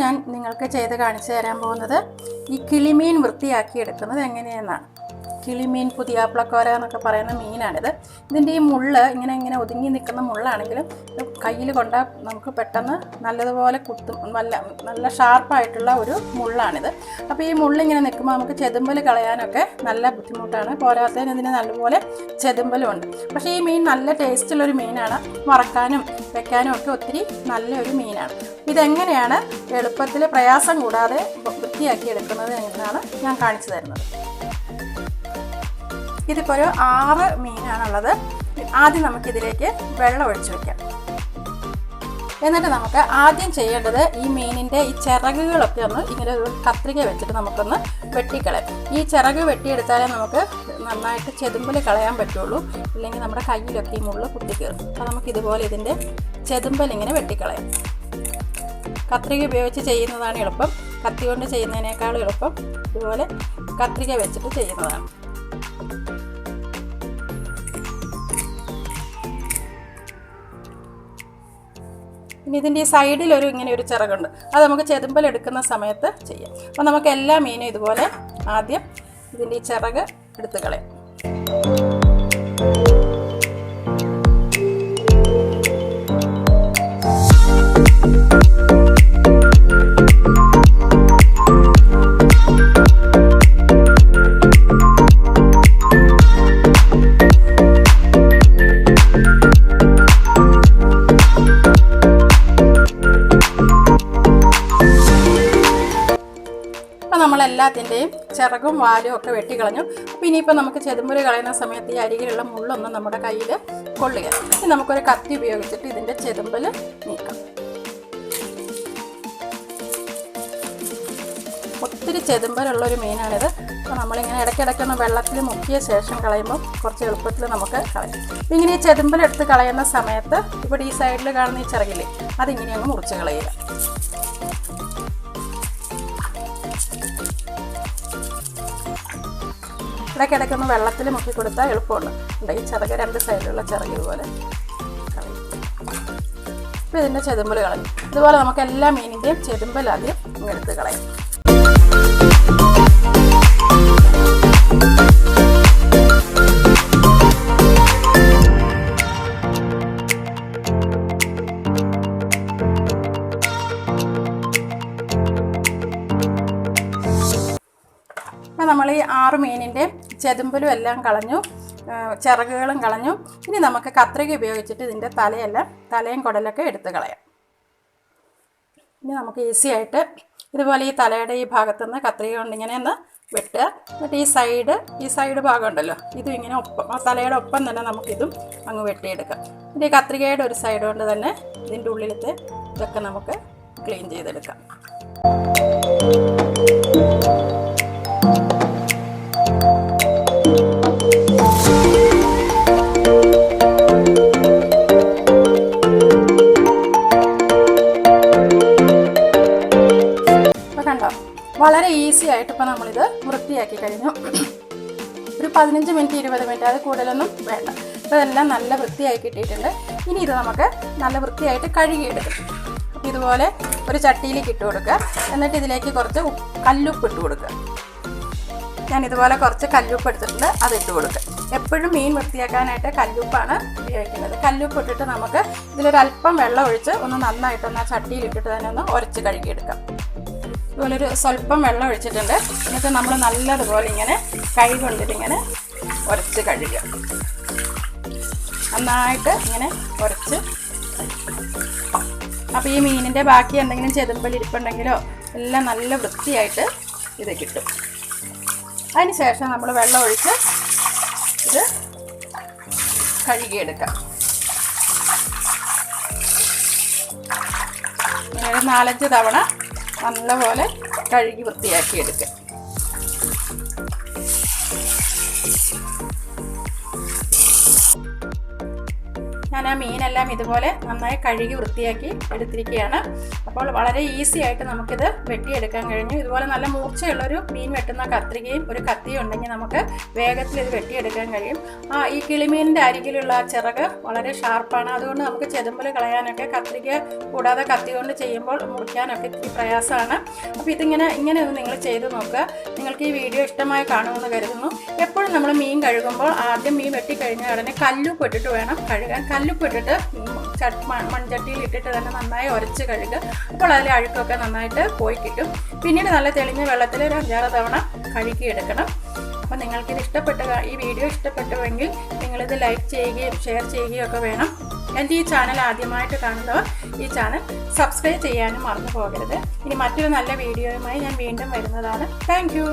ഞാൻ നിങ്ങൾക്ക് ചെയ്ത് കാണിച്ചു തരാൻ പോകുന്നത് ഈ കിളിമീൻ വൃത്തിയാക്കി എടുക്കുന്നത് എങ്ങനെയെന്നാണ്. കിളിമീൻ, പുതിയാപ്ലക്കോര എന്നൊക്കെ പറയുന്ന മീനാണിത്. ഇതിൻ്റെ ഈ മുള്ള് ഇങ്ങനെ ഒതുങ്ങി നിൽക്കുന്ന മുള്ളാണെങ്കിലും കയ്യിൽ കൊണ്ടാൽ നമുക്ക് പെട്ടെന്ന് നല്ലതുപോലെ കുത്തും. നല്ല ഷാർപ്പായിട്ടുള്ള ഒരു മുള്ളാണിത്. അപ്പോൾ ഈ മുള്ളിങ്ങനെ നിൽക്കുമ്പോൾ നമുക്ക് ചെതുമ്പൽ കളയാനൊക്കെ നല്ല ബുദ്ധിമുട്ടാണ്. പോരാത്തതിന് ഇതിന് നല്ലപോലെ ചെതുമ്പലും ഉണ്ട്. പക്ഷേ ഈ മീൻ നല്ല ടേസ്റ്റുള്ളൊരു മീനാണ്. വറക്കാനും വെക്കാനും ഒക്കെ ഒത്തിരി നല്ലൊരു മീനാണ്. ഇതെങ്ങനെയാണ് എളുപ്പത്തിൽ പ്രയാസം കൂടാതെ വൃത്തിയാക്കി എടുക്കുന്നത് എന്നാണ് ഞാൻ കാണിച്ചു തരുന്നത്. ഇതിപ്പോൾ ഒരു 6 മീനാണുള്ളത്. ആദ്യം നമുക്കിതിലേക്ക് വെള്ളം ഒഴിച്ചു വയ്ക്കാം. എന്നിട്ട് നമുക്ക് ആദ്യം ചെയ്യേണ്ടത് ഈ മീനിൻ്റെ ഈ ചിറകുകളൊക്കെ ഒന്ന് ഇങ്ങനെ ഒരു കത്രിക വെച്ചിട്ട് നമുക്കൊന്ന് വെട്ടിക്കളയാം. ഈ ചിറക് വെട്ടിയെടുത്താലേ നമുക്ക് നന്നായിട്ട് ചെതുമ്പൽ കളയാൻ പറ്റുള്ളൂ. ഇല്ലെങ്കിൽ നമ്മുടെ കയ്യിലൊക്കെ ഈ മുള്ള് കുത്തിക്കയറും. അപ്പോൾ നമുക്കിതുപോലെ ഇതിൻ്റെ ചെതുമ്പൽ ഇങ്ങനെ വെട്ടിക്കളയാം. കത്രിക ഉപയോഗിച്ച് ചെയ്യുന്നതാണ് എളുപ്പം. കത്തി കൊണ്ട് ചെയ്യുന്നതിനേക്കാളും എളുപ്പം ഇതുപോലെ കത്രിക വെച്ചിട്ട് ചെയ്യുന്നതാണ്. ഇനി ഇതിൻ്റെ ഈ സൈഡിലൊരു ഇങ്ങനെ ഒരു ചിറകുണ്ട്. അത് നമുക്ക് ചെതുമ്പൽ എടുക്കുന്ന സമയത്ത് ചെയ്യാം. അപ്പോൾ നമുക്ക് എല്ലാ മീനും ഇതുപോലെ ആദ്യം ഇതിൻ്റെ ഈ ചിറക് എടുത്ത് കളയാം. നമ്മളെല്ലാത്തിൻ്റെയും ചിറകും വാലും ഒക്കെ വെട്ടിക്കളഞ്ഞു. അപ്പോൾ ഇനിയിപ്പോൾ നമുക്ക് ചെതുമ്പൽ കളയുന്ന സമയത്ത് ഈ അരികിലുള്ള മുള്ളൊന്നും നമ്മുടെ കയ്യിൽ കൊള്ളുക. ഇനി നമുക്കൊരു കത്തി ഉപയോഗിച്ചിട്ട് ഇതിൻ്റെ ചെതുമ്പൽ നീക്കാം. ഒത്തിരി ചെതുമ്പലുള്ളൊരു മീനാണിത്. അപ്പോൾ നമ്മളിങ്ങനെ ഇടയ്ക്കിടയ്ക്കൊന്ന് വെള്ളത്തിൽ മുക്കിയ ശേഷം കളയുമ്പോൾ കുറച്ച് എളുപ്പത്തിൽ നമുക്ക് കളയാം. അപ്പോൾ ഇങ്ങനെ ഈ ചെതുമ്പലെടുത്ത് കളയുന്ന സമയത്ത് ഇവിടെ ഈ സൈഡിൽ കാണുന്ന ഈ ചിറകില്ലേ, അതിങ്ങനെ അങ്ങ് മുറിച്ച് കളയുക. ഇടയ്ക്കിടയ്ക്കൊന്ന് വെള്ളത്തിൽ മുക്കി കൊടുത്താൽ എളുപ്പമുണ്ട്. ഈ ചിറക് 2 സൈഡിലുള്ള ചിറക് ഇതുപോലെ കളയും. അപ്പോൾ ഇതിൻ്റെ ചെതുമ്പൽ കളയും. ഇതുപോലെ നമുക്ക് എല്ലാ മീനിൻ്റെയും ചെതുമ്പൽ ആദ്യം എടുത്ത് കളയാം. നമ്മൾ ഈ 6 മീനിൻ്റെ ചെതുമ്പലും എല്ലാം കളഞ്ഞു, ചിറകുകളും കളഞ്ഞു. ഇനി നമുക്ക് കത്രിക ഉപയോഗിച്ചിട്ട് ഇതിൻ്റെ തലയും കുടലൊക്കെ എടുത്ത് കളയാം. ഇനി നമുക്ക് ഈസി ആയിട്ട് ഇതുപോലെ ഈ തലയുടെ ഈ ഭാഗത്തുനിന്ന് കത്രിക കൊണ്ട് ഇങ്ങനെ ഒന്ന് വെട്ടുക. എന്നിട്ട് ഈ സൈഡ് ഭാഗം ഉണ്ടല്ലോ, ഇതും ഇങ്ങനെ തലയുടെ ഒപ്പം തന്നെ നമുക്കിതും അങ്ങ് വെട്ടിയെടുക്കാം. എന്നിട്ട് ഈ കത്രികയുടെ ഒരു സൈഡ് കൊണ്ട് തന്നെ ഇതിൻ്റെ ഉള്ളിലത്തെ ഇതൊക്കെ നമുക്ക് ക്ലീൻ ചെയ്തെടുക്കാം. വളരെ ഈസി ആയിട്ട് ഇപ്പോൾ നമ്മളിത് വൃത്തിയാക്കി കഴിഞ്ഞു. ഒരു 15 മിനിറ്റ് 20 മിനിറ്റ്, അത് കൂടുതലൊന്നും വേണ്ട. അപ്പോൾ ഇതെല്ലാം നല്ല വൃത്തിയായി കിട്ടിയിട്ടുണ്ട്. ഇനി ഇത് നമുക്ക് നല്ല വൃത്തിയായിട്ട് കഴുകിയെടുക്കും. അപ്പോൾ ഇതുപോലെ ഒരു ചട്ടിയിലേക്ക് ഇട്ട് കൊടുക്കുക. എന്നിട്ട് ഇതിലേക്ക് കുറച്ച് കല്ലുപ്പ് ഇട്ട് കൊടുക്കുക. ഞാനിതുപോലെ കുറച്ച് കല്ലുപ്പ് എടുത്തിട്ടുണ്ട്, അതിട്ട് കൊടുക്കുക. എപ്പോഴും മീൻ വൃത്തിയാക്കാനായിട്ട് കല്ലുപ്പാണ് ഉപയോഗിക്കുന്നത്. കല്ലുപ്പ് ഇട്ടിട്ട് നമുക്ക് ഇതിലൊരല്പം വെള്ളം ഒഴിച്ച് ഒന്ന് നന്നായിട്ടൊന്ന് ആ ചട്ടിയിലിട്ടിട്ട് തന്നെ ഒന്ന് ഉരച്ച് കഴുകിയെടുക്കാം. ഇതുപോലൊരു സ്വല്പം വെള്ളം ഒഴിച്ചിട്ടുണ്ട്. എന്നിട്ട് നമ്മൾ നല്ലതുപോലെ ഇങ്ങനെ കൈ കൊണ്ടിട്ടിങ്ങനെ ഉരച്ച് കഴുകുക. നന്നായിട്ട് ഇങ്ങനെ ഉരച്ച്. അപ്പോൾ ഈ മീനിൻ്റെ ബാക്കി എന്തെങ്കിലും ചെതുമ്പലിരിപ്പുണ്ടെങ്കിലോ എല്ലാം നല്ല വൃത്തിയായിട്ട് ഇത് കിട്ടും. അതിന് ശേഷം നമ്മൾ വെള്ളം ഒഴിച്ച് ഇത് കഴുകിയെടുക്കാം. ഇങ്ങനെ ഒരു 4-5 തവണ നല്ലപോലെ കഴുകി വൃത്തിയാക്കി എടുക്കുക. ഞാൻ ആ മീനെല്ലാം ഇതുപോലെ നന്നായി കഴുകി വൃത്തിയാക്കി എടുത്തിരിക്കുകയാണ്. അപ്പോൾ വളരെ ഈസി ആയിട്ട് നമുക്കിത് വെട്ടിയെടുക്കാൻ കഴിഞ്ഞു. ഇതുപോലെ നല്ല മൂർച്ചയുള്ളൊരു മീൻ വെട്ടുന്ന കത്രികയും ഒരു കത്തിയും ഉണ്ടെങ്കിൽ നമുക്ക് വേഗത്തിൽ ഇത് വെട്ടിയെടുക്കാൻ കഴിയും. ഈ കിളിമീനിൻ്റെ അരികിലുള്ള ചിറക് വളരെ ഷാർപ്പാണ്. അതുകൊണ്ട് നമുക്ക് ചെതുമ്പൽ കളയാനൊക്കെ കത്രിക കൂടാതെ കത്തി കൊണ്ട് ചെയ്യുമ്പോൾ മുറിക്കാനൊക്കെ ഇത്തിരി പ്രയാസമാണ്. അപ്പോൾ ഇങ്ങനെ ഒന്ന് നിങ്ങൾ ചെയ്ത് നോക്കുക. നിങ്ങൾക്ക് ഈ വീഡിയോ ഇഷ്ടമായി കാണുമെന്ന് കരുതുന്നു. എപ്പോഴും നമ്മൾ മീൻ കഴുകുമ്പോൾ ആദ്യം മീൻ വെട്ടിക്കഴിഞ്ഞ ഉടനെ കല്ലുപ്പ് ഇട്ടിട്ട് വേണം കഴുകാൻ. കല്ലുപ്പ് ഇട്ടിട്ട് മൺചട്ടിയിൽ ഇട്ടിട്ട് തന്നെ നന്നായി ഉരച്ച് കഴുകുക. അപ്പോൾ അതിലെ അഴുക്കൊക്കെ നന്നായിട്ട് പോയി കിട്ടും. പിന്നീട് നല്ല തെളിഞ്ഞ വെള്ളത്തിൽ ഒരു 5-6 തവണ കഴുകിയെടുക്കണം. അപ്പോൾ നിങ്ങൾക്കിത് ഈ വീഡിയോ ഇഷ്ടപ്പെട്ടുവെങ്കിൽ നിങ്ങളിത് ലൈക്ക് ചെയ്യുകയും ഷെയർ ചെയ്യുകയും ഒക്കെ വേണം. എൻ്റെ ഈ ചാനൽ ആദ്യമായിട്ട് കാണുന്നവർ ഈ ചാനൽ സബ്സ്ക്രൈബ് ചെയ്യാനും മറന്നു പോകരുത്. ഇനി മറ്റൊരു നല്ല വീഡിയോയുമായി ഞാൻ വീണ്ടും വരുന്നതാണ്. Thank you.